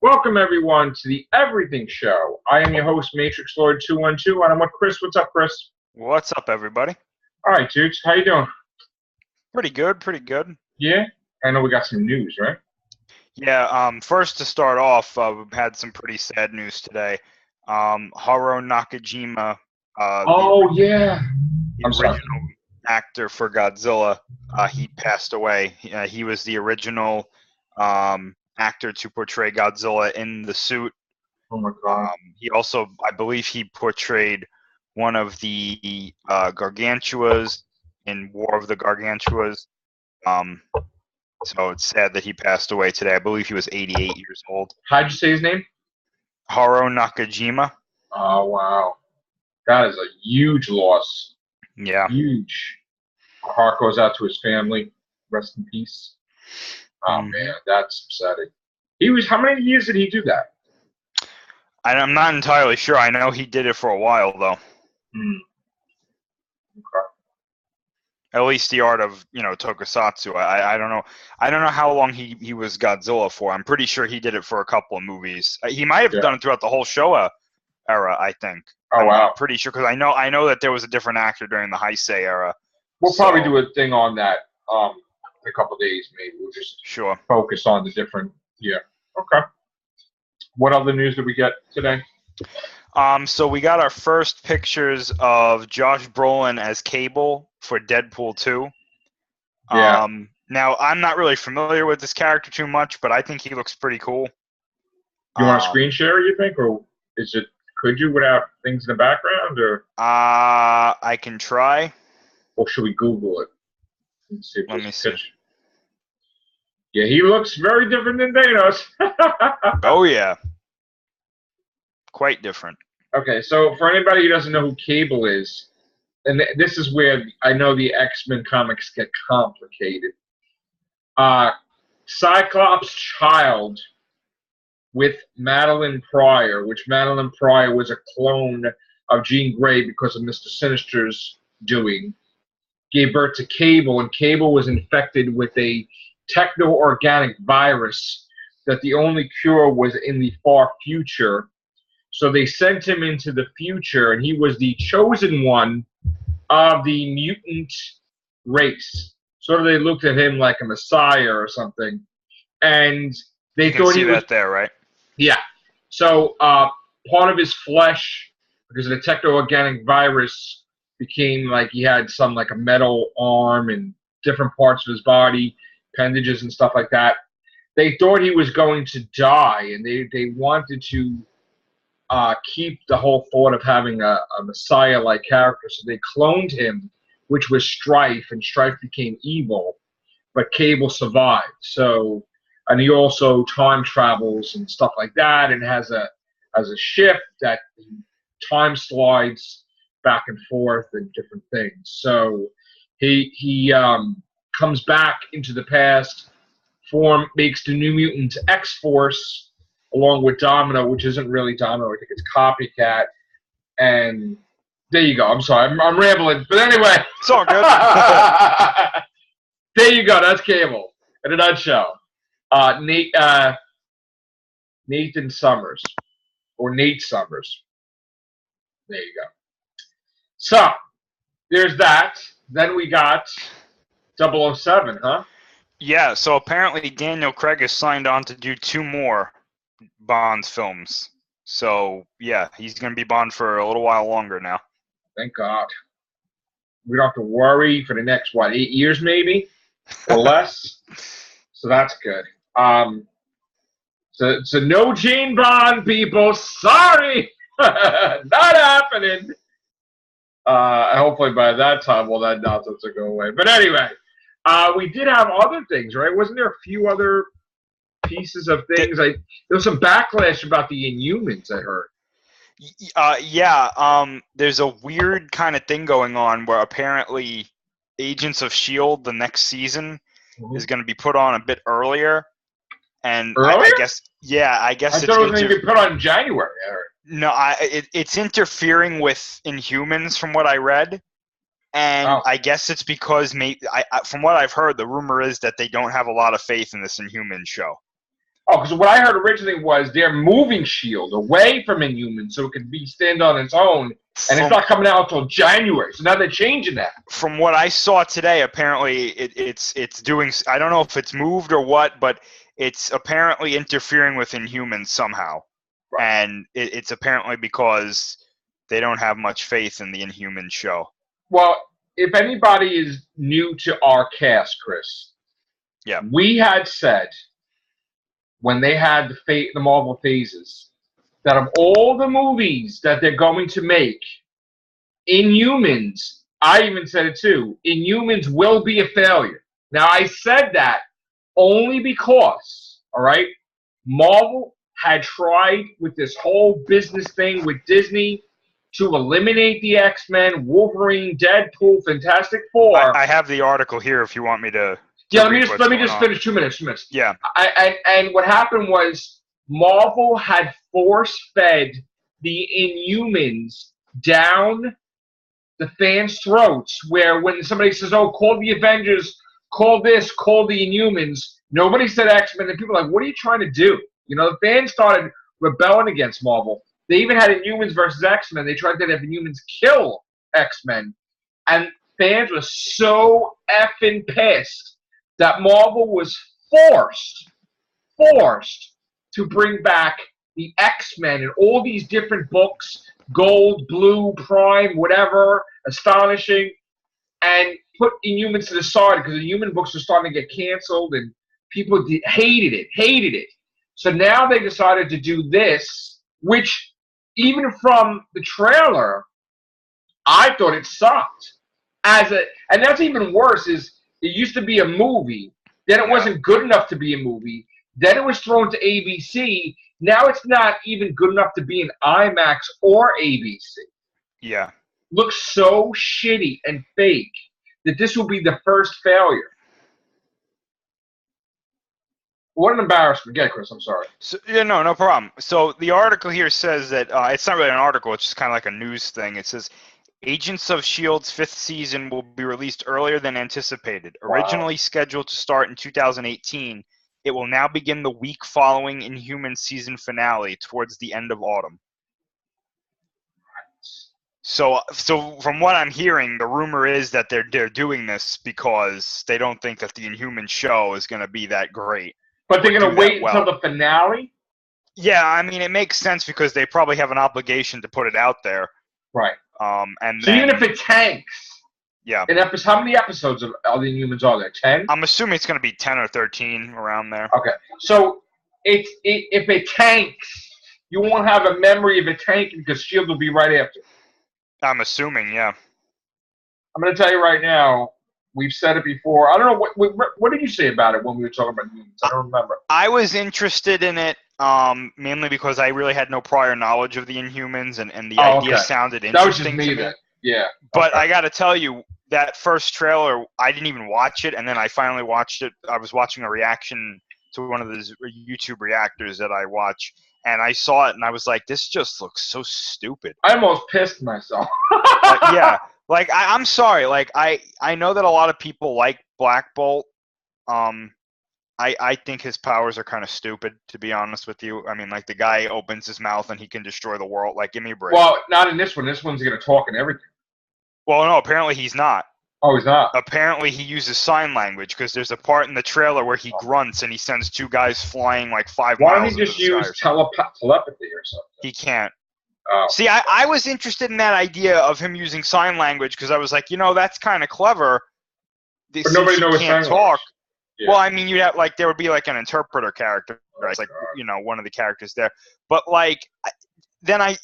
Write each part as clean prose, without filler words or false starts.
Welcome everyone to the Everything Show. I am your host, Matrix Lord 212, and I'm with Chris. What's up, Chris? What's up, everybody? All right, dudes. How you doing? Pretty good, pretty good. Yeah? I know we got some news, right? Yeah, first to start off, we've had some pretty sad news today. Haruo Nakajima, Yeah. the I'm sorry. original actor for Godzilla, he passed away. He was the original actor to portray Godzilla in the suit. Oh my God. He also, I believe he portrayed one of the Gargantuas in War of the Gargantuas. So it's sad that he passed away today. I believe he was 88 years old. How'd you say his name? Haruo Nakajima. Oh, wow. That is a huge loss. Yeah. Huge. Our heart goes out to his family. Rest in peace. Oh, man. That's upsetting. How many years did he do that? I'm not entirely sure. I know he did it for a while, though. Okay. At least the art of, Tokusatsu. I don't know. I don't know how long he was Godzilla for. I'm pretty sure he did it for a couple of movies. He might have done it throughout the whole Showa era, I think. Oh, wow. I'm pretty sure, because I know that there was a different actor during the Heisei era. We'll probably do a thing on that in a couple of days, maybe. We'll just focus on the different. Yeah. Okay. What other news did we get today? So we got our first pictures of Josh Brolin as Cable for Deadpool 2. Yeah. Now, I'm not really familiar with this character too much, but I think he looks pretty cool. You want to screen share, you think? Or could you without things in the background? Or I can try. Or should we Google it? Let me see. Yeah, he looks very different than Thanos. Oh, yeah. Quite different. Okay, so for anybody who doesn't know who Cable is, and this is where I know the X-Men comics get complicated. Cyclops' child with Madeline Pryor, which Madeline Pryor was a clone of Jean Grey because of Mr. Sinister's doing, gave birth to Cable, and Cable was infected with a techno-organic virus that the only cure was in the far future. So they sent him into the future, and he was the chosen one of the mutant race. Sort of they looked at him like a messiah or something. And they thought he was... that there, right? Yeah. So part of his flesh, because of the techno-organic virus, became like he had some like a metal arm and different parts of his body, appendages and stuff like that. They thought he was going to die, and they wanted to keep the whole thought of having a messiah-like character. So they cloned him, which was Strife, and Strife became evil, but Cable survived. So, and he also time travels and stuff like that, and has a ship that time slides back and forth and different things. So he comes back into the past, makes the New Mutant X-Force along with Domino, which isn't really Domino. I think it's Copycat. And there you go. I'm sorry. I'm rambling. But anyway. It's all good. There you go. That's Cable in a nutshell. Nathan Summers. Or Nate Summers. There you go. So, there's that. Then we got 007, huh? Yeah, so apparently Daniel Craig has signed on to do 2 more Bond films. So, yeah, he's going to be Bond for a little while longer now. Thank God. We don't have to worry for the next, 8 years maybe? Or less? So that's good. So no Jane Bond, people. Sorry! Not happening. Hopefully by that time, that nonsense will go away. But anyway, we did have other things, right? Wasn't there a few other pieces of things? There was some backlash about the Inhumans, I heard. There's a weird kind of thing going on where apparently Agents of S.H.I.E.L.D., the next season, is going to be put on a bit earlier. And I guess I it's thought it was going to be put on in January. No, it's interfering with Inhumans from what I read. And I guess it's because from what I've heard, the rumor is that they don't have a lot of faith in this Inhumans show. Oh, because what I heard originally was they're moving S.H.I.E.L.D. away from Inhumans so it could stand on its own, and it's not coming out until January. So now they're changing that. From what I saw today, apparently it's doing. I don't know if it's moved or what, but it's apparently interfering with Inhumans somehow, Right. and it's apparently because they don't have much faith in the Inhuman show. Well, if anybody is new to our cast, Chris, yeah, we had said when they had the Marvel phases that of all the movies that they're going to make, Inhumans, I even said it too, Inhumans will be a failure. Now, I said that only because, all right, Marvel had tried with this whole business thing with Disney to eliminate the X-Men, Wolverine, Deadpool, Fantastic Four. I have the article here if you want me to. Yeah, let me just finish 2 minutes. Yeah. And what happened was Marvel had force-fed the Inhumans down the fans' throats, where when somebody says, oh, call the Avengers, call this, call the Inhumans, nobody said X-Men, and people are like, what are you trying to do? You know, the fans started rebelling against Marvel. They even had Inhumans versus X-Men. They tried to have Inhumans kill X-Men. And fans were so effing pissed that Marvel was forced to bring back the X-Men and all these different books, Gold, Blue, Prime, whatever, Astonishing, and put Inhumans to the side because the Inhuman books were starting to get canceled and people hated it. So now they decided to do this, which even from the trailer, I thought it sucked. And that's even worse is it used to be a movie, then it wasn't good enough to be a movie, then it was thrown to ABC, now it's not even good enough to be an IMAX or ABC. Yeah. Looks so shitty and fake that this will be the first failure. What an embarrassment. Get it, Chris, I'm sorry. So, yeah, no problem. So the article here says that, it's not really an article, it's just kind of like a news thing. It says, Agents of S.H.I.E.L.D.'s 5th season will be released earlier than anticipated. Wow. Originally scheduled to start in 2018, it will now begin the week following Inhumans season finale towards the end of autumn. So from what I'm hearing, the rumor is that they're doing this because they don't think that the Inhuman show is going to be that great. But they're going to wait until the finale? Yeah, I mean, it makes sense because they probably have an obligation to put it out there. Right. And so then, even if it tanks, yeah. How many episodes of the Inhumans are there? 10? I'm assuming it's going to be 10 or 13 around there. Okay. So if it tanks, you won't have a memory of it tanking because S.H.I.E.L.D. will be right after. I'm assuming, yeah. I'm going to tell you right now, we've said it before. I don't know, what did you say about it when we were talking about Inhumans? I don't remember. I was interested in it mainly because I really had no prior knowledge of the Inhumans, and the idea sounded interesting to me. Then. Yeah. But I got to tell you, that first trailer, I didn't even watch it, and then I finally watched it. I was watching a reaction to one of those YouTube reactors that I watch, and I saw it, and I was like, this just looks so stupid. I almost pissed myself. Yeah. Like, I'm sorry. Like, I know that a lot of people like Black Bolt. I think his powers are kind of stupid, to be honest with you. I mean, like, the guy opens his mouth and he can destroy the world. Like, give me a break. Well, not in this one. This one's going to talk and everything. Well, no, apparently he's not. Oh, he's not? Apparently he uses sign language because there's a part in the trailer where he grunts and he sends 2 guys flying like 5 miles. Why don't he just use telepathy or something? He can't. See, I was interested in that idea of him using sign language because I was like, that's kind of clever. But nobody knows can't sign talk. language. Yeah. Well, I mean, you'd have there would be like an interpreter character, right? Like one of the characters there. But like, then I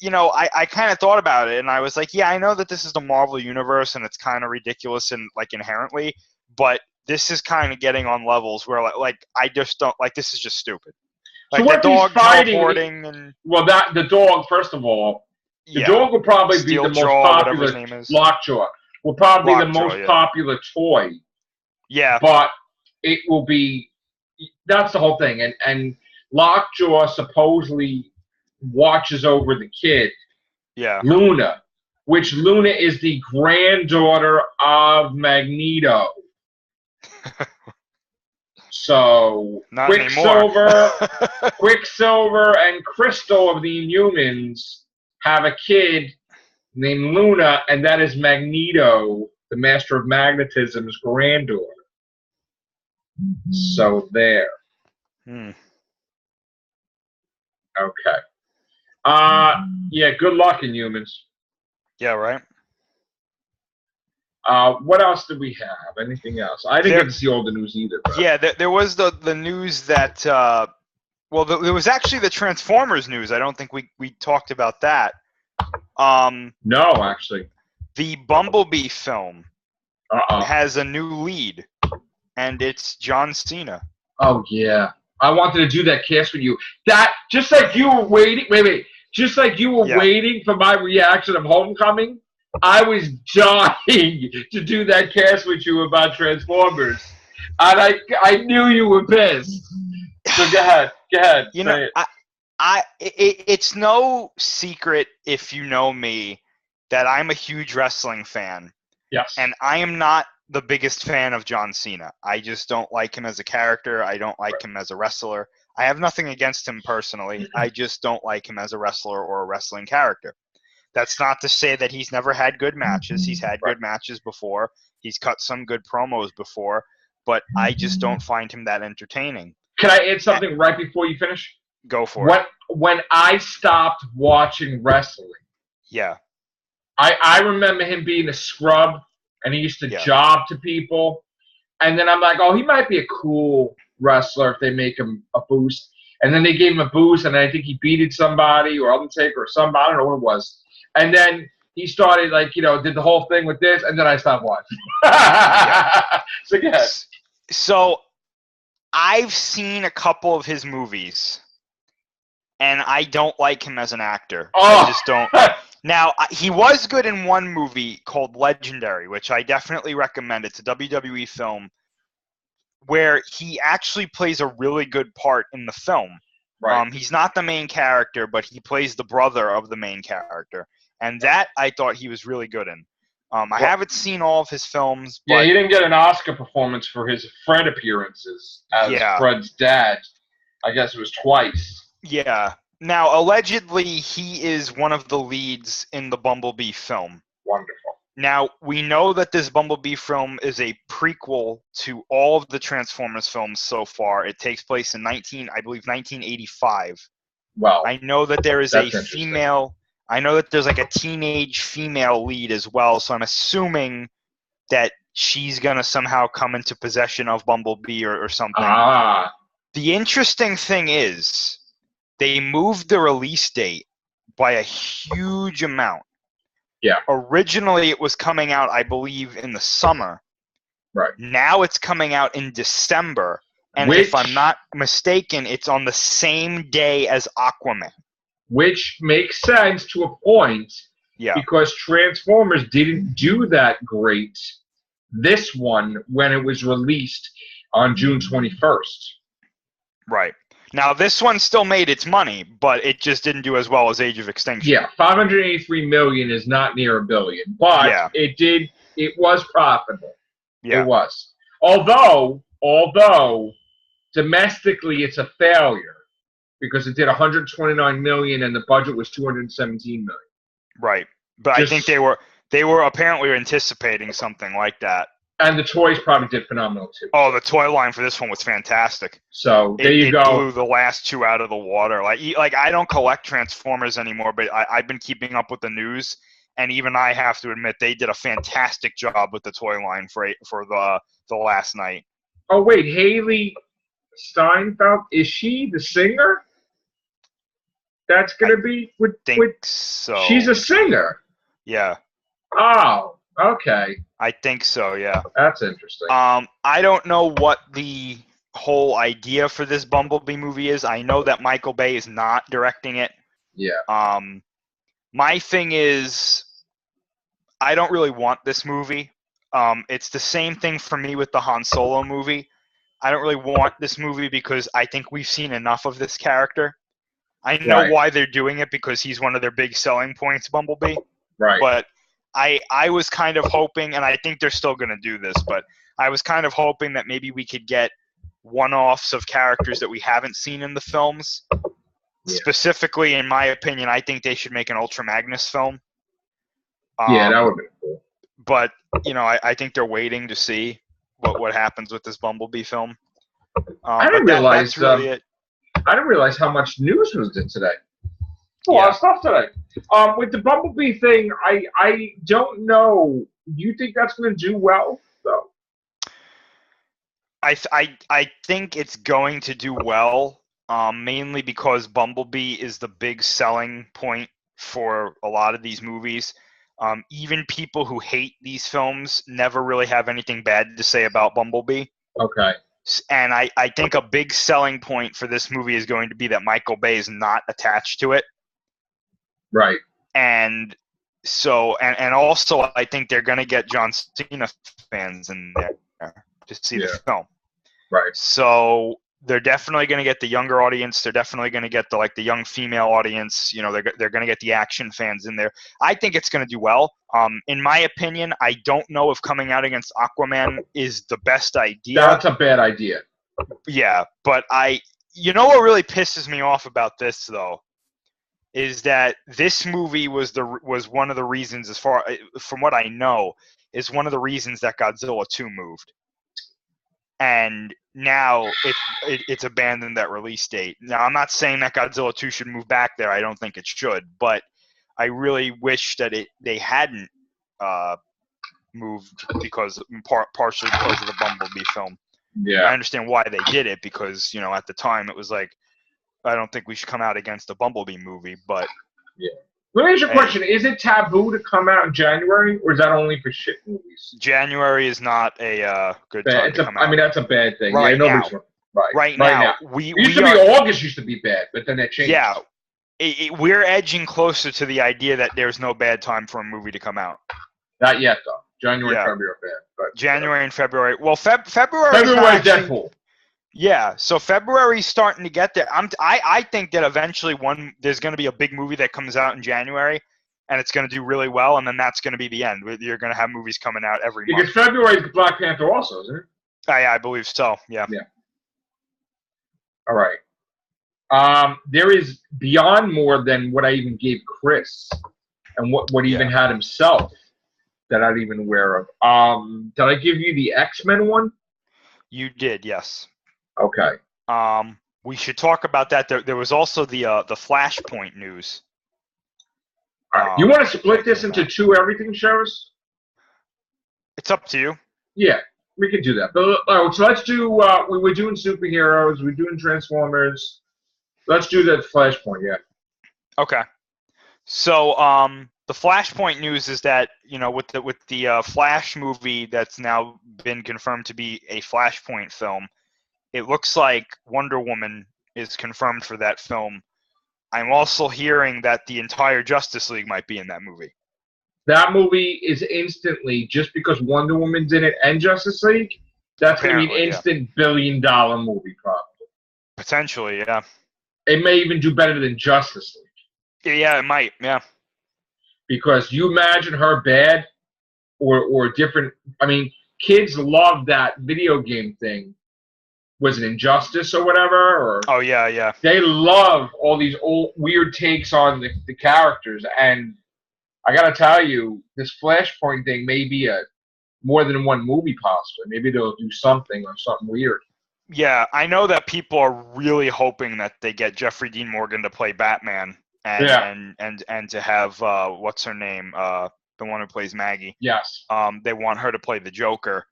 kind of thought about it and I was like, yeah, I know that this is the Marvel universe and it's kind of ridiculous and like inherently, but this is kind of getting on levels where like I just don't like. This is just stupid. Like so what the dog teleporting and the dog, first of all, the dog will probably be the most popular. Lockjaw will probably be the most popular toy. Yeah, but it will be. That's the whole thing, and Lockjaw supposedly watches over the kid. Yeah, Luna, which Luna is the granddaughter of Magneto. So Not anymore. Quicksilver and Crystal of the Inhumans have a kid named Luna, and that is Magneto, the Master of Magnetism's granddaughter. So there. Hmm. Okay. Yeah, good luck, Inhumans. Yeah, right. What else did we have? Anything else? I didn't get to see all the news either. But. Yeah, there was the news that there was actually the Transformers news. I don't think we talked about that. No, actually. The Bumblebee film has a new lead, and it's John Cena. Oh yeah, I wanted to do that cast with you. That just like you were waiting. Wait. Just like you were waiting for my reaction of Homecoming, I was dying to do that cast with you about Transformers, and I knew you were pissed. So go ahead. You know, it's no secret if you know me that I'm a huge wrestling fan. Yes. And I am not the biggest fan of John Cena. I just don't like him as a character. I don't like him as a wrestler. I have nothing against him personally. I just don't like him as a wrestler or a wrestling character. That's not to say that he's never had good matches. He's had good matches before. He's cut some good promos before. But I just don't find him that entertaining. Can I add something right before you finish? Go for it. When I stopped watching wrestling, I remember him being a scrub, and he used to job to people. And then I'm like, oh, he might be a cool wrestler if they make him a boost. And then they gave him a boost, and I think he beated somebody or Undertaker or somebody. I don't know what it was. And then he started, did the whole thing with this, and then I stopped watching. So go ahead. So I've seen a couple of his movies, and I don't like him as an actor. I just don't. Now, he was good in one movie called Legendary, which I definitely recommend. It's a WWE film where he actually plays a really good part in the film. Right. He's not the main character, but he plays the brother of the main character. And that I thought he was really good in. I haven't seen all of his films. But he didn't get an Oscar performance for his Fred appearances as Fred's dad. I guess it was twice. Yeah. Now, allegedly, he is one of the leads in the Bumblebee film. Wonderful. Now, we know that this Bumblebee film is a prequel to all of the Transformers films so far. It takes place in 1985. Well, I know that there is a female. I know that there's like a teenage female lead as well, so I'm assuming that she's going to somehow come into possession of Bumblebee or something. The interesting thing is they moved the release date by a huge amount. Yeah. Originally, it was coming out, I believe, in the summer. Right. Now it's coming out in December. And if I'm not mistaken, it's on the same day as Aquaman. Which makes sense to a point. Yeah. Because Transformers didn't do that great this one when it was released on June 21st. Right. Now, this one still made its money, but it just didn't do as well as Age of Extinction. Yeah, $583 million is not near $1 billion, but it did. It was profitable. Yeah. It was. Although domestically it's a failure because it did $129 million and the budget was $217 million. Right, but I think they were apparently anticipating something like that. And the toys probably did phenomenal too. Oh, the toy line for this one was fantastic. So there you go. It blew the last two out of the water. Like I don't collect Transformers anymore, but I've been keeping up with the news, and even I have to admit they did a fantastic job with the toy line for the last night. Oh wait, Haley Steinfeld, is she the singer? That's gonna be with. So. She's a singer. Yeah. Oh. Okay. I think so, yeah. That's interesting. I don't know what the whole idea for this Bumblebee movie is. I know that Michael Bay is not directing it. Yeah. My thing is, I don't really want this movie. It's the same thing for me with the Han Solo movie. I don't really want this movie because I think we've seen enough of this character. I know why they're doing it because he's one of their big selling points, Bumblebee. Right. But I was kind of hoping, and I think they're still going to do this, but I was kind of hoping that maybe we could get one-offs of characters that we haven't seen in the films. Yeah. Specifically, in my opinion, I think they should make an Ultra Magnus film. Yeah, that would be cool. But, I think they're waiting to see what happens with this Bumblebee film. I didn't realize that's really it. I didn't realize how much news was in today. A lot of stuff today. With the Bumblebee thing, I don't know. Do you think that's going to do well, though? I think it's going to do well, mainly because Bumblebee is the big selling point for a lot of these movies. Even people who hate these films never really have anything bad to say about Bumblebee. Okay. And I think a big selling point for this movie is going to be that Michael Bay is not attached to it. Right. And so, and also, I think they're going to get John Cena fans in there to see the film. Right. So they're definitely going to get the younger audience. They're definitely going to get the young female audience. They're going to get the action fans in there. I think it's going to do well. In my opinion, I don't know if coming out against Aquaman is the best idea. That's a bad idea. Yeah, but what really pisses me off about this though is that this movie was one of the reasons, from what I know, is one of the reasons that Godzilla 2 moved. And now it's abandoned that release date. Now, I'm not saying that Godzilla 2 should move back there. I don't think it should. But I really wish that they hadn't moved partially because of the Bumblebee film. Yeah. I understand why they did it because, at the time it was like, I don't think we should come out against a Bumblebee movie. But yeah. Let me ask you a question. Is it taboo to come out in January, or is that only for shit movies? January is not a good time to come out. I mean, that's a bad thing. Right now. Right now. August used to be bad, but then it changed. Yeah. We're edging closer to the idea that there's no bad time for a movie to come out. Not yet, though. January and February are bad. But, January and February. Well, February Deadpool. Yeah, so February's starting to get there. I think that eventually there's going to be a big movie that comes out in January, and it's going to do really well, and then that's going to be the end. You're going to have movies coming out every month. Because February is Black Panther also, isn't it? Yeah, I believe so, yeah. Yeah. All right. There is beyond more than what I even gave Chris, and what he even had himself that I'm even aware of. Did I give you the X-Men one? You did, yes. Okay. We should talk about that. There was also the Flashpoint news. All right. You want to split this into two everything shows? It's up to you. Yeah, we can do that. But so let's do. We were doing superheroes. We're doing Transformers. Let's do that Flashpoint. Yeah. Okay. So the Flashpoint news is that with the Flash movie that's now been confirmed to be a Flashpoint film. It looks like Wonder Woman is confirmed for that film. I'm also hearing that the entire Justice League might be in that movie. That movie is instantly, just because Wonder Woman's in it and Justice League, that's going to be an instant $1 billion movie, probably. Potentially, yeah. It may even do better than Justice League. Yeah, it might, yeah. Because you imagine her bad or different. I mean, kids love that video game thing. Was it Injustice or whatever? Oh, yeah. They love all these old weird takes on the characters. And I got to tell you, this Flashpoint thing may be more than one movie possibly. Maybe they'll do something or something weird. Yeah, I know that people are really hoping that they get Jeffrey Dean Morgan to play Batman and to have, what's her name? The one who plays Maggie. Yes. They want her to play the Joker.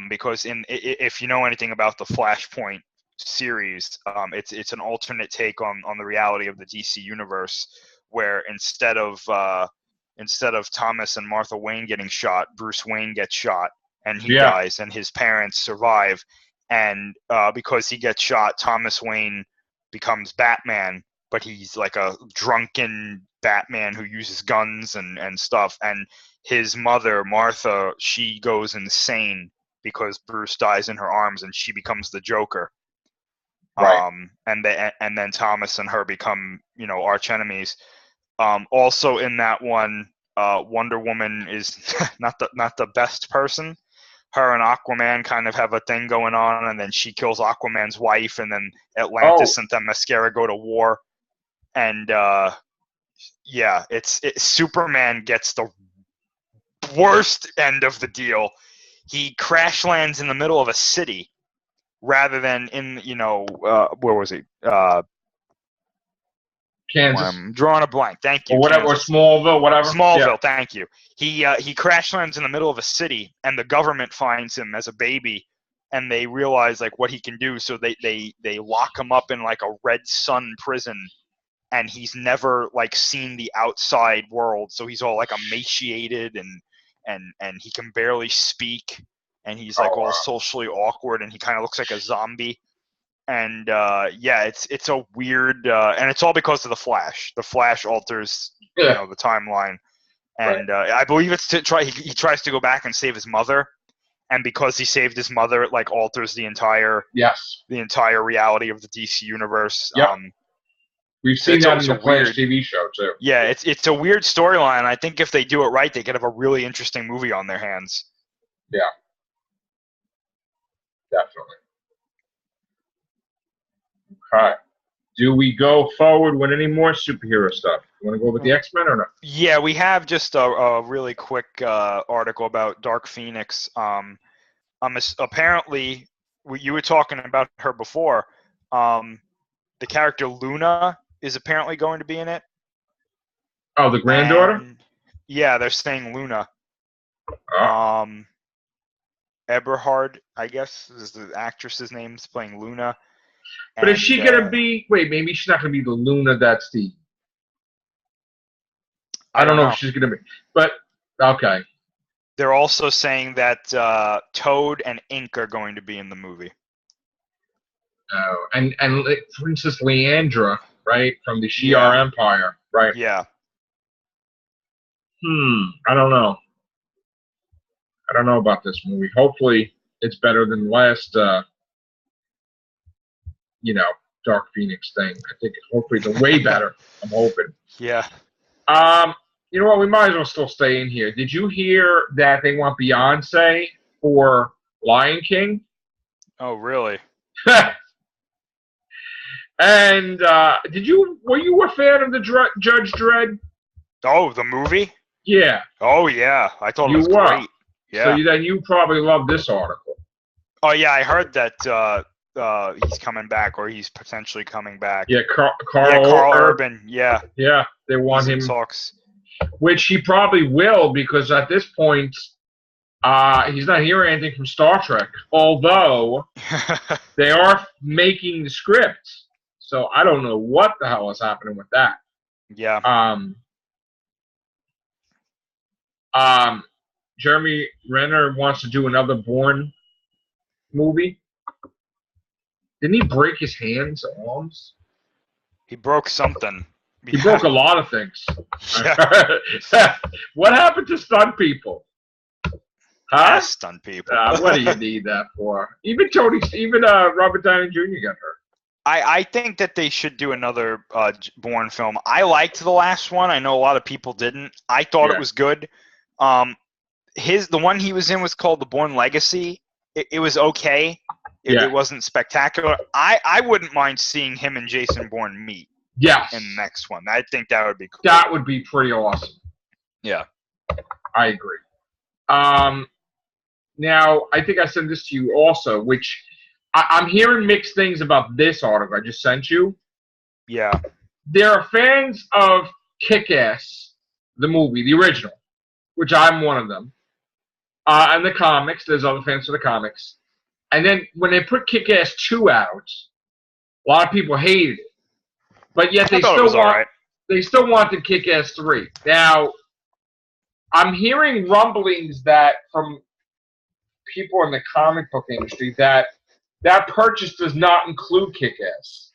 Because if you know anything about the Flashpoint series, it's an alternate take on the reality of the DC universe, where instead of Thomas and Martha Wayne getting shot, Bruce Wayne gets shot and he dies, and his parents survive. And because he gets shot, Thomas Wayne becomes Batman, but he's like a drunken Batman who uses guns and stuff. And his mother, Martha, she goes insane because Bruce dies in her arms, and she becomes the Joker. Right. And then Thomas and her become, arch enemies. Also in that one, Wonder Woman is not the best person, her and Aquaman kind of have a thing going on, and then she kills Aquaman's wife, and then Atlantis and Themyscira go to war. And Superman gets the worst end of the deal. He crash lands in the middle of a city rather than in, where was he? Kansas. I'm drawing a blank. Thank you. Or whatever, Kansas. or Smallville, whatever. Smallville, thank you. He crash lands in the middle of a city, and the government finds him as a baby, and they realize like what he can do, so they lock him up in like a red sun prison, and he's never like seen the outside world, so he's all like emaciated and he can barely speak, and he's like all socially awkward, and he kind of looks like a zombie. And it's a weird, and it's all because of the Flash. The Flash alters, the timeline, and I believe it's to try. He tries to go back and save his mother, and because he saved his mother, it like alters the entire reality of the DC universe. Yep. We've seen that in the Flash TV show too. Yeah, it's a weird storyline. I think if they do it right, they could have a really interesting movie on their hands. Yeah, definitely. Okay. Do we go forward with any more superhero stuff? You want to go with the X-Men or not? Yeah, we have just a really quick article about Dark Phoenix. Apparently, you were talking about her before. The character Luna is apparently going to be in it. Oh, the granddaughter? Yeah, they're saying Luna. Oh. Eberhard, I guess, is the actress's name, is playing Luna. But is she going to be... Wait, maybe she's not going to be the Luna that's the... I don't know if she's going to be... But, okay. They're also saying that Toad and Ink are going to be in the movie. Oh, and Princess Leandra, right, from the Shi'ar Empire, right? Yeah. I don't know. I don't know about this movie. Hopefully, it's better than last... Dark Phoenix thing. I think hopefully it's way better. I'm hoping. Yeah. You know what? We might as well still stay in here. Did you hear that they want Beyonce for Lion King? Oh, really? And were you a fan of the Judge Dredd? Oh, the movie? Yeah. Oh, yeah. I thought it was great. Yeah. So then you probably love this article. Oh, yeah. I heard that he's coming back, or he's potentially coming back. Yeah, Carl Urban. Yeah. Yeah, they want him. Talks. Which he probably will, because at this point, he's not hearing anything from Star Trek. Although they are making the script, so I don't know what the hell is happening with that. Yeah. Jeremy Renner wants to do another Bourne movie. Didn't he break his hands, arms? He broke something. He broke a lot of things. What happened to stunt people? Huh? Stunt people. What do you need that for? Even Robert Downey Jr. got hurt. I think that they should do another Bourne film. I liked the last one. I know a lot of people didn't. I thought it was good. The one he was in was called The Bourne Legacy. It was okay. It wasn't spectacular. I wouldn't mind seeing him and Jason Bourne meet. Yes. In the next one. I think that would be cool. That would be pretty awesome. Yeah. I agree. Now, I think I sent this to you also, which I'm hearing mixed things about this article I just sent you. Yeah. There are fans of Kick-Ass, the movie, the original, which I'm one of them. And the comics, there's other fans of the comics. And then when they put Kick-Ass 2 out, a lot of people hated it. But yet they still wanted Kick-Ass 3. Now, I'm hearing rumblings that from people in the comic book industry that purchase does not include Kick-Ass.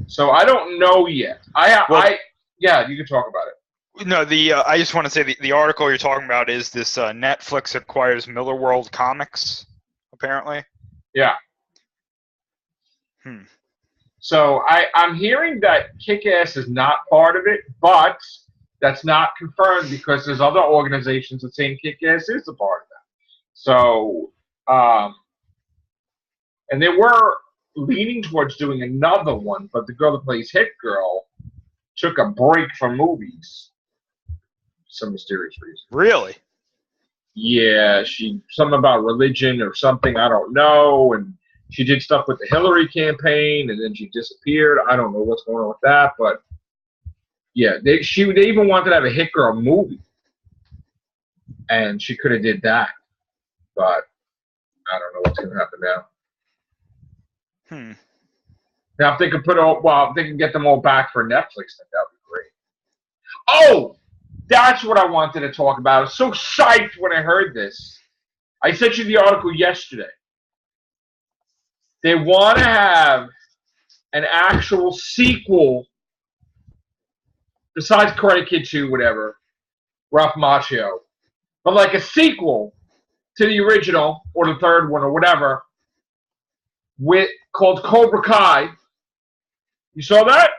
So I don't know yet. Yeah, you can talk about it. No, I just want to say the article you're talking about is this Netflix acquires Millarworld Comics, apparently. Yeah. So I'm hearing that Kick-Ass is not part of it, but that's not confirmed because there's other organizations that saying Kick-Ass is a part of that. So, and they were leaning towards doing another one, but the girl that plays Hit Girl took a break from movies for some mysterious reason. Really? Yeah, something about religion or something, I don't know, and she did stuff with the Hillary campaign, and then she disappeared. I don't know what's going on with that, but yeah, they even wanted to have a Hit Girl movie, and she could have did that, but I don't know what's going to happen now. Now, if they could if they can get them all back for Netflix, then that would be great. Oh, that's what I wanted to talk about. I was so psyched when I heard this. I sent you the article yesterday. They want to have an actual sequel besides Karate Kid 2, whatever, Ralph Macchio, but like a sequel to the original or the third one or whatever, called Cobra Kai. You saw that?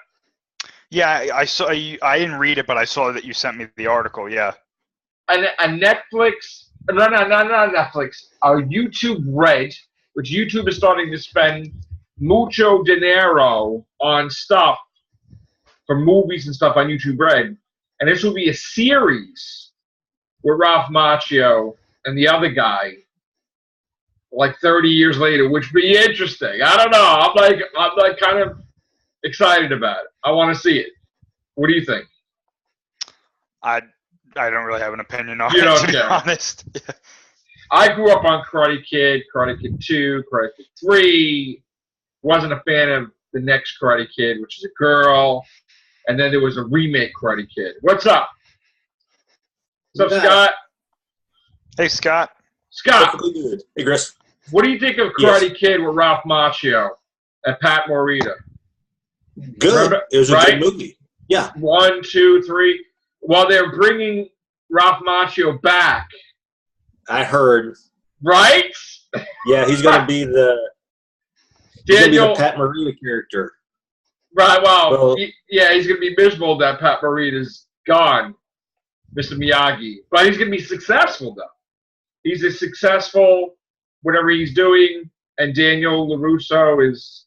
Yeah, I saw. I didn't read it, but I saw that you sent me the article. Yeah. A Netflix, not Netflix, a YouTube Red, which YouTube is starting to spend mucho dinero on stuff for movies and stuff on YouTube Red, and this will be a series with Ralph Macchio and the other guy, like 30 years later, which would be interesting. I don't know. I'm like kind of excited about it. I want to see it. What do you think? I don't really have an opinion on it, to be honest. Yeah. I grew up on Karate Kid 2, Karate Kid 3. Wasn't a fan of the next Karate Kid, which is a girl. And then there was a remake Karate Kid. What's up? What's up, Scott? Hey, Scott. Scott. Perfectly good. Hey, Chris. What do you think of Karate Kid with Ralph Macchio and Pat Morita? Good. Remember, it was a good movie. Yeah. 1, 2, 3. Well, they're bringing Ralph Macchio back. I heard. Right? Yeah, he's going to be the Pat Morita character. Right, well he's going to be miserable that Pat Morita's gone, Mr. Miyagi. But he's going to be successful, though. He's a successful whatever he's doing, and Daniel LaRusso is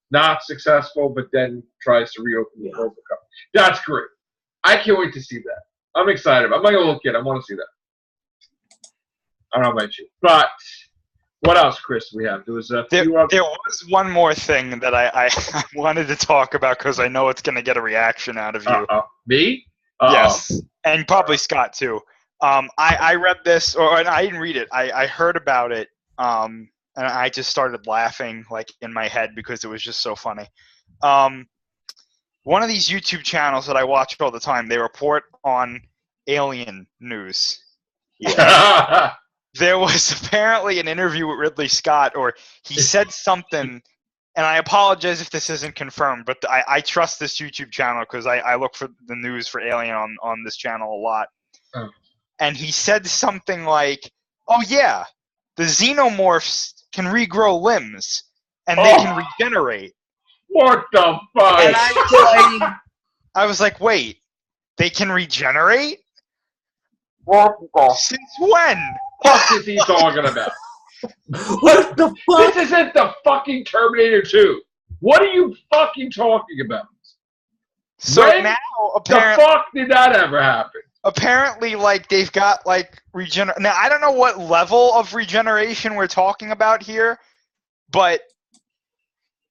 not successful, but then tries to reopen the Cobra Kai. That's great. I can't wait to see that. I'm excited. I'm like a little kid. I want to see that. I don't know about you. But what else, Chris, do we have? There was one more thing that I wanted to talk about because I know it's going to get a reaction out of you. Me? Yes, and probably Scott, too. I read this, and I didn't read it. I heard about it, and I just started laughing like in my head because it was just so funny. One of these YouTube channels that I watch all the time, they report on alien news. Yeah. There was apparently an interview with Ridley Scott, or he said something, and I apologize if this isn't confirmed, but I trust this YouTube channel because I look for the news for Alien on this channel a lot. Oh. And he said something like, oh yeah, the xenomorphs can regrow limbs, and they can regenerate. What the fuck? And I was like, wait, they can regenerate? Since when? What is he talking about? What the fuck? This isn't the fucking Terminator 2. What are you fucking talking about? So now, apparently, the fuck did that ever happen? Apparently, like, they've got, like, Now, I don't know what level of regeneration we're talking about here, but,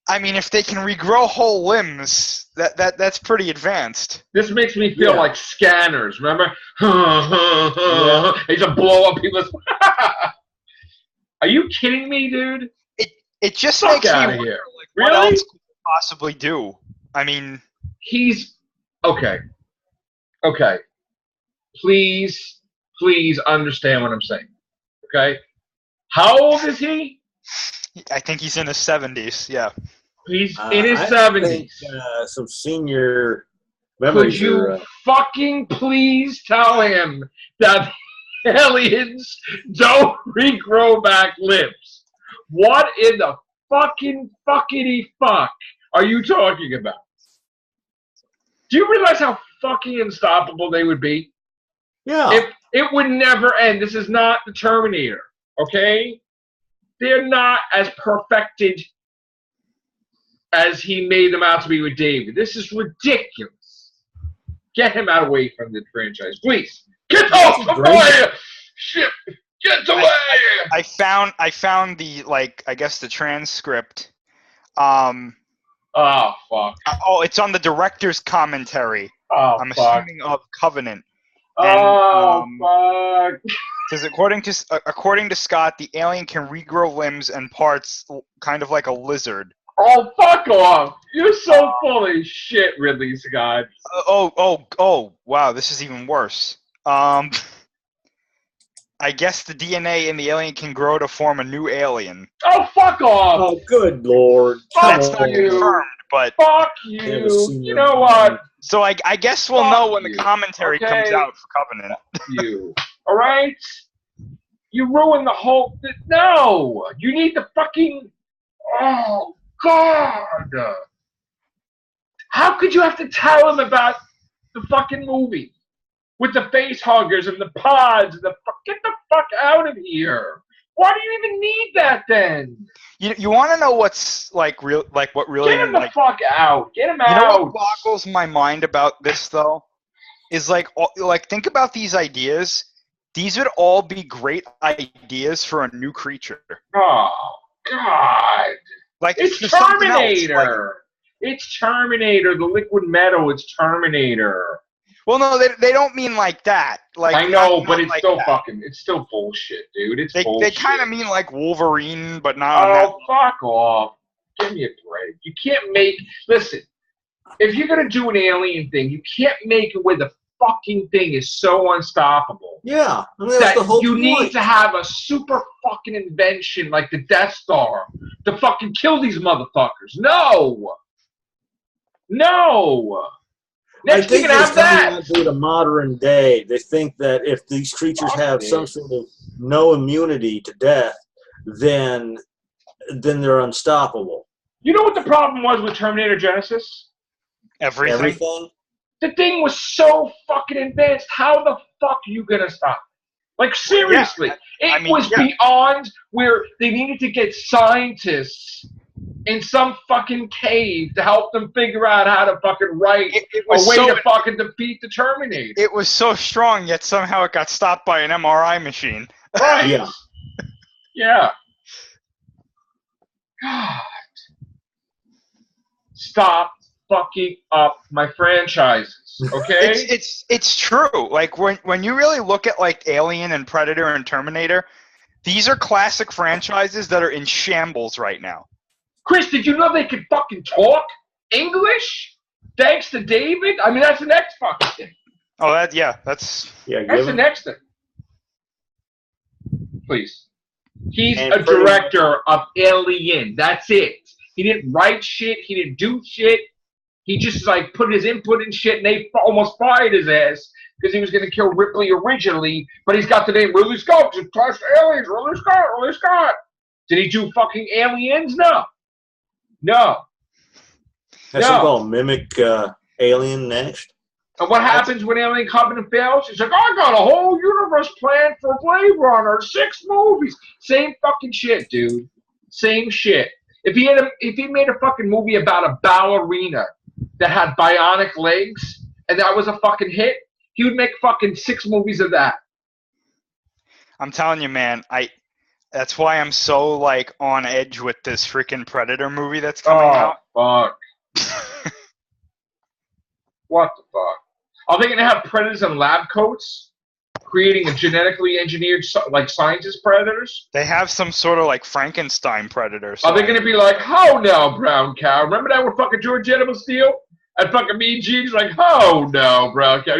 I mean, if they can regrow whole limbs, that's pretty advanced. This makes me feel like Scanners, remember? They just blow up people's... Are you kidding me, dude? It just makes me wonder, here. like, what else could he possibly do? I mean... He's... Okay. Please understand what I'm saying. Okay? How old is he? I think he's in his 70s, yeah. He's in his 70s. Think, some senior memories. Could you fucking please tell him that aliens don't regrow back limbs? What in the fuckity fuck are you talking about? Do you realize how fucking unstoppable they would be? Yeah. It would never end. This is not the Terminator. Okay? They're not as perfected as he made them out to be with David. This is ridiculous. Get him out away from the franchise, please. Get off the fire! Shit! Get away! I found the I guess the transcript. Oh fuck. It's on the director's commentary. Oh I'm fuck. assuming of Covenant. And, fuck. Says according to Scott, the alien can regrow limbs and parts, kind of like a lizard. Oh, fuck off! You're so full of shit, Ridley Scott. Wow, this is even worse. I guess the DNA in the alien can grow to form a new alien. Oh, fuck off! Oh, good lord! That's not confirmed, but fuck you. You know what? So I guess we'll know when the commentary comes out for Covenant. You. All right? You ruined the whole. No, you need the fucking. Oh God! How could you have to tell him about the fucking movie with the face huggers and the pods and get the fuck out of here? Why do you even need that then? You want to know what's what really get him the fuck out. Get him out. You know what boggles my mind about this though is think about these ideas. These would all be great ideas for a new creature. Oh God! It's Terminator. It's Terminator. The liquid metal. It's Terminator. Well, no, they don't mean like that. I know, but it's still it's still bullshit, dude. It's bullshit. They kind of mean like Wolverine, but not. Oh, fuck off! Give me a break. You can't listen. If you're gonna do an alien thing, you can't make it where the fucking thing is so unstoppable. Yeah, I mean, that's that the whole you point. Need to have a super fucking invention like the Death Star to fucking kill these motherfuckers. No. Next, I think have that. To the modern day, they think that if these creatures have some sort of no immunity to death, then they're unstoppable. You know what the problem was with Terminator Genesis? Everything. The thing was so fucking advanced. How the fuck are you gonna stop? Like seriously, it was beyond where they needed to get scientists in some fucking cave to help them figure out how to fucking write a way to fucking defeat the Terminator. It was so strong, yet somehow it got stopped by an MRI machine. Right. Yeah. Yeah. God. Stop fucking up my franchises, okay? It's true. Like when you really look at like Alien and Predator and Terminator, these are classic franchises that are in shambles right now. Chris, did you know they could fucking talk English? Thanks to David? I mean, that's the next fucking thing. Oh, that's the next thing. Please. He's a director of Alien. That's it. He didn't write shit. He didn't do shit. He just like put his input in shit, and they almost fired his ass because he was going to kill Ripley originally. But he's got the name Ridley Scott. Just trust aliens. Ridley Scott. Did he do fucking Aliens? No. Has he called Mimic Alien next? And what happens when Alien Covenant fails? He's like, I got a whole universe planned for Blade Runner, 6 movies. Same fucking shit, dude. Same shit. If he made a fucking movie about a ballerina that had bionic legs and that was a fucking hit, he would make fucking 6 movies of that. I'm telling you, man, that's why I'm so like on edge with this freaking Predator movie that's coming out. Fuck. What the fuck? Are they gonna have predators in lab coats, creating a genetically engineered like scientist predators? They have some sort of like Frankenstein predators. Are they gonna be like, oh no, brown cow? Remember that with fucking George Animal Steel? And fucking Mean Gene's like, oh no, brown cow.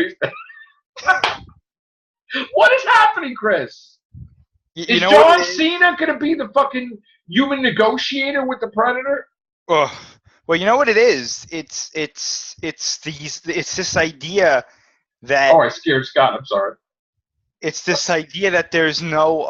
What is happening, Chris? Is John Cena gonna be the fucking human negotiator with the Predator? Well, you know what it is? It's this idea that. Oh, I scared Scott. I'm sorry. It's this idea that there's no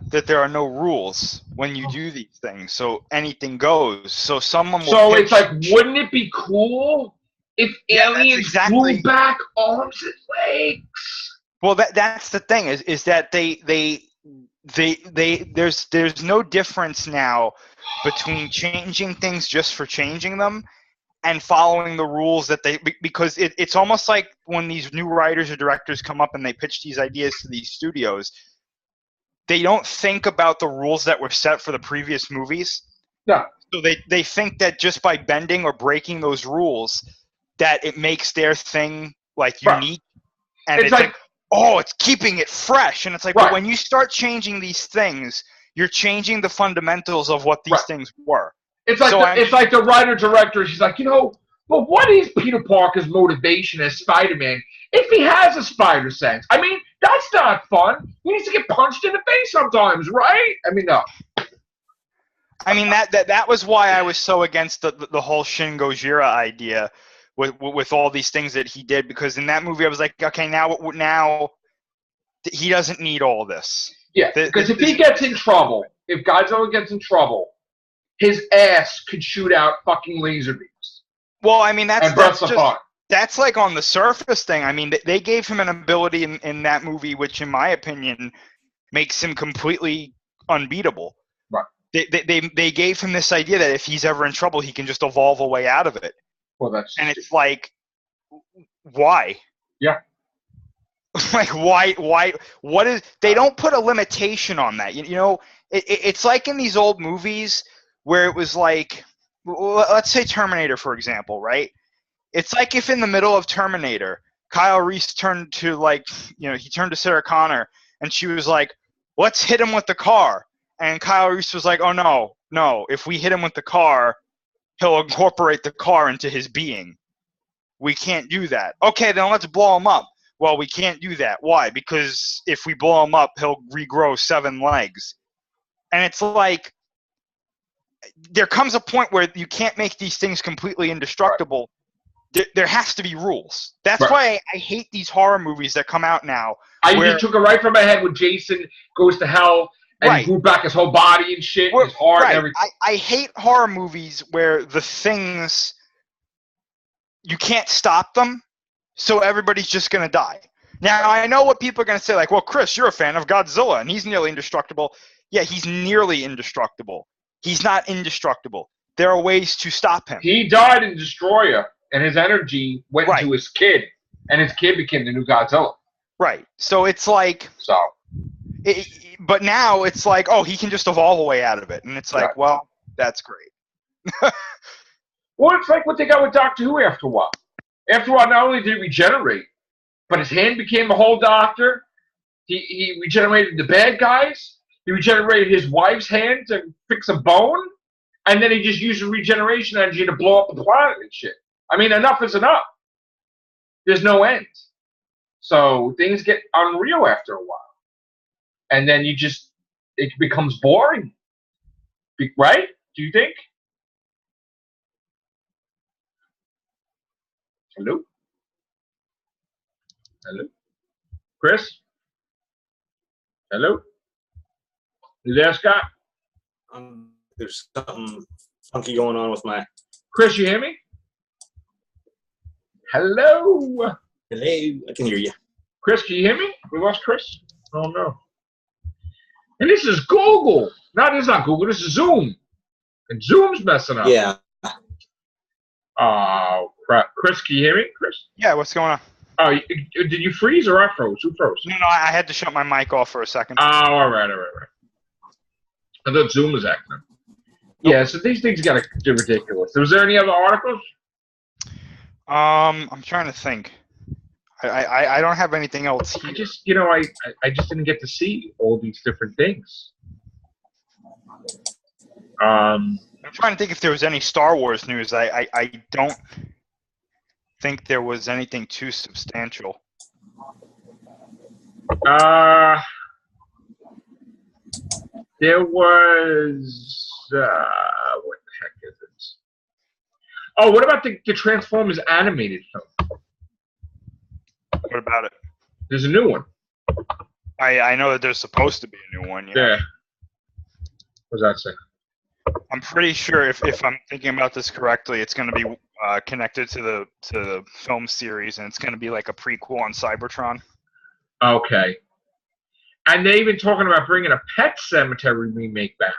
that there are no rules when you do these things, so anything goes. So someone will. So it's like, wouldn't it be cool if aliens grew back arms and legs? Well, that's the thing is that they there's no difference now between changing things just for changing them and following the rules that because it's almost like when these new writers or directors come up and they pitch these ideas to these studios, they don't think about the rules that were set for the previous movies. Yeah. So they think that just by bending or breaking those rules, that it makes their thing like unique. And it's like, oh, it's keeping it fresh. And it's like, but when you start changing these things, you're changing the fundamentals of what these things were. It's like it's like the writer-director. She's like, well, what is Peter Parker's motivation as Spider-Man if he has a spider sense? I mean, that's not fun. He needs to get punched in the face sometimes, right? I mean, no. I mean, that was why I was so against the whole Shin Gojira idea with all these things that he did, because in that movie I was like, okay, now he doesn't need all this. Yeah, because if he gets in trouble, if Godzilla gets in trouble, his ass could shoot out fucking laser beams. Well, I mean, that's like on the surface thing. I mean, they gave him an ability in that movie, which in my opinion makes him completely unbeatable. Right. They gave him this idea that if he's ever in trouble, he can just evolve a way out of it. Well, it's like, why? Yeah. Like, why? What is? They don't put a limitation on that. It's like in these old movies where it was like, let's say Terminator, for example, right? It's like if in the middle of Terminator, Kyle Reese turned to he turned to Sarah Connor and she was like, let's hit him with the car. And Kyle Reese was like, oh, no, if we hit him with the car, he'll incorporate the car into his being. We can't do that. Okay, then let's blow him up. Well, we can't do that. Why? Because if we blow him up, he'll regrow 7 legs. And it's like, there comes a point where you can't make these things completely indestructible. There has to be rules. That's why I hate these horror movies that come out now. You took it right from my head when Jason goes to hell and he grew back his whole body and shit, his heart and everything. I hate horror movies where the things, you can't stop them, so everybody's just going to die. Now, I know what people are going to say, like, well, Chris, you're a fan of Godzilla, and he's nearly indestructible. Yeah, he's nearly indestructible. He's not indestructible. There are ways to stop him. He died in Destroyer, and his energy went into his kid, and his kid became the new Godzilla. Right. So it's like... but now it's like, oh, he can just evolve a way out of it. And it's like, well, that's great. Well, it's like what they got with Doctor Who after a while. After a while, not only did he regenerate, but his hand became a whole doctor. He regenerated the bad guys. He regenerated his wife's hand to fix a bone. And then he just used the regeneration energy to blow up the planet and shit. I mean, enough is enough. There's no end. So things get unreal after a while. And then it becomes boring. Right? Do you think? Hello? Hello? Chris? Hello? You there, Scott? There's something funky going on with my... Chris, you hear me? Hello? Hello? I can hear you. Chris, can you hear me? We lost Chris? Oh, no. And this is Google. No, this is not Google. This is Zoom. And Zoom's messing up. Yeah. Oh, crap. Chris, can you hear me, Chris? Yeah, what's going on? Oh, did you freeze or I froze? Who froze? No, I had to shut my mic off for a second. Oh, all right. I thought Zoom was acting up. Nope. Yeah, so these things got to get ridiculous. Was there any other articles? I'm trying to think. I don't have anything else here. I just didn't get to see all these different things. I'm trying to think if there was any Star Wars news. I don't think there was anything too substantial. There was what the heck is it? Oh, what about the Transformers animated film? What about it? There's a new one. I know that there's supposed to be a new one. Yeah. What does that say? I'm pretty sure if I'm thinking about this correctly, it's going to be connected to the film series, and it's going to be like a prequel on Cybertron. Okay. And they're even talking about bringing a Pet Cemetery remake back.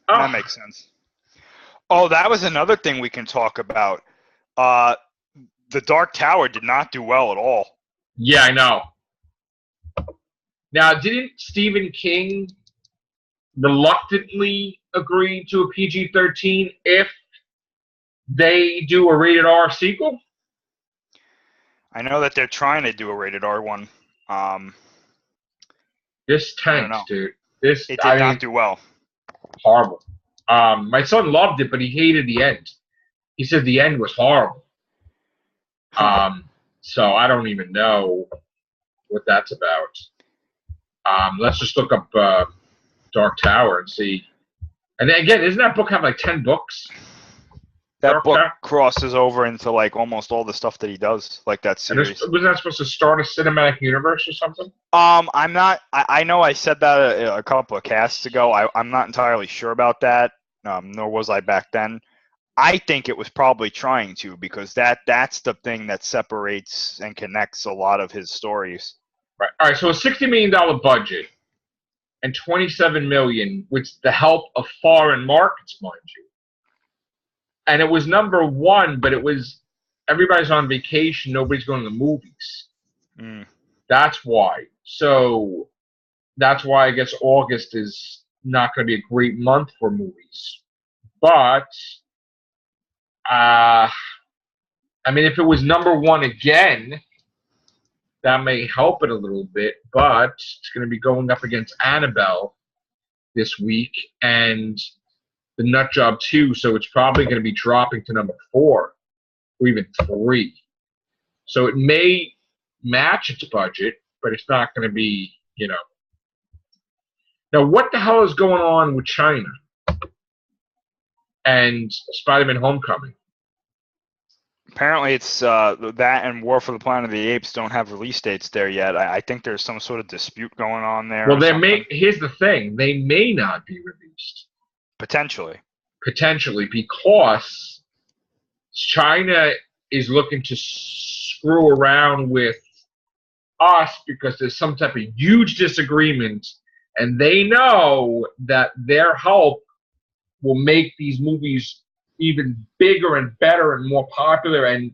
Oh. That makes sense. Oh, that was another thing we can talk about. The Dark Tower did not do well at all. Yeah, I know. Now, didn't Stephen King reluctantly agree to a PG-13 if they do a rated R sequel? I know that they're trying to do a rated R one. This tanked, dude. It did not do well. Horrible. My son loved it, but he hated the end. He said the end was horrible. So I don't even know what that's about. Let's just look up Dark Tower and see. And then again, doesn't that book have like 10 books? That book crosses over into like almost all the stuff that he does, like that series. Wasn't that supposed to start a cinematic universe or something? I'm not. I know I said that a couple of casts ago. I'm not entirely sure about that. Nor was I back then. I think it was probably trying to, because that's the thing that separates and connects a lot of his stories. Right. All right. So a $60 million budget and $27 million with the help of foreign markets, mind you. And it was number one, but it was everybody's on vacation, nobody's going to the movies. That's why. So that's why I guess August is not going to be a great month for movies. But I mean, if it was number one again, that may help it a little bit. But it's going to be going up against Annabelle this week and The Nut Job 2, so it's probably going to be dropping to number 4 or even 3. So it may match its budget, but it's not going to be, you know. Now, what the hell is going on with China and Spider-Man Homecoming? Apparently it's that and War for the Planet of the Apes don't have release dates there yet. I think there's some sort of dispute going on there. Well, here's the thing. They may not be released. Potentially, because China is looking to screw around with us because there's some type of huge disagreement, and they know that their help will make these movies even bigger and better and more popular, and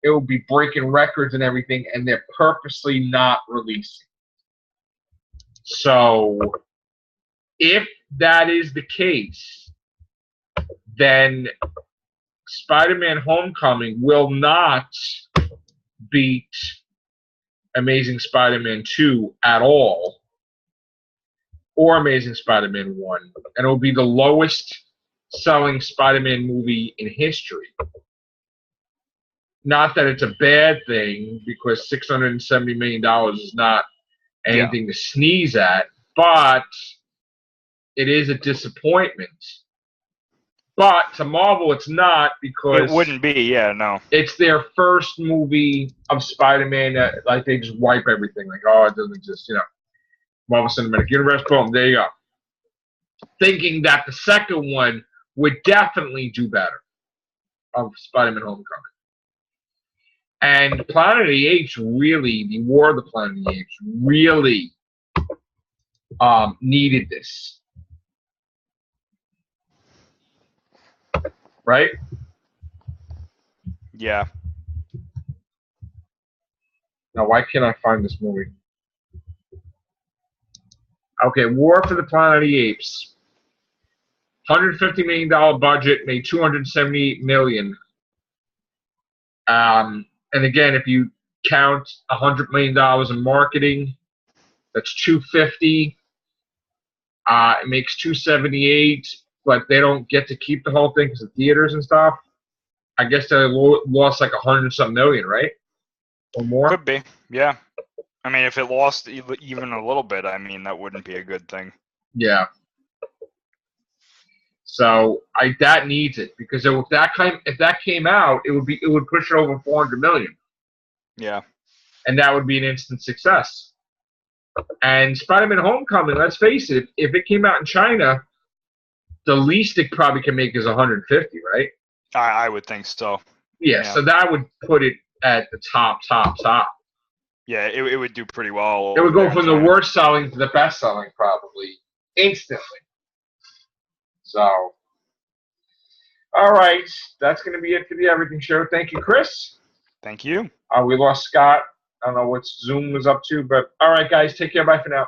it will be breaking records and everything, and they're purposely not releasing. So if that is the case, then Spider-Man Homecoming will not beat Amazing Spider-Man 2 at all, or Amazing Spider-Man 1, and it will be the lowest selling Spider-Man movie in history. Not that it's a bad thing, because $670 million is not anything to sneeze at, but it is a disappointment. But to Marvel, it's not, because it wouldn't be. It's their first movie of Spider-Man that, like, they just wipe everything. Like, oh, it doesn't exist, you know. Marvel Cinematic Universe, boom, there you go. Thinking that the second one would definitely do better, of Spider-Man Homecoming. And Planet of the Apes really, the War of the Planet of the Apes really needed this. Right? Yeah. Now, why can't I find this movie? Okay, War for the Planet of the Apes. $150 million budget, made $278 million. And again, if you count $100 million in marketing, that's $250. It makes $278, but they don't get to keep the whole thing because of theaters and stuff. I guess they lost like $100-something million, right? Or more? Could be, yeah. I mean, if it lost even a little bit, I mean, that wouldn't be a good thing. Yeah. So that needs it, because if that came out, it would push it over $400 million. Yeah. And that would be an instant success. And Spider-Man Homecoming, let's face it, if it came out in China, the least it probably can make is 150, right? I would think so. Yeah, so that would put it at the top. Yeah, it would do pretty well. It would over go there from in the China. worst selling to the best selling probably instantly. So, all right, that's going to be it for the Everything Show. Thank you, Chris. Thank you. We lost Scott. I don't know what Zoom was up to, but all right, guys, take care. Bye for now.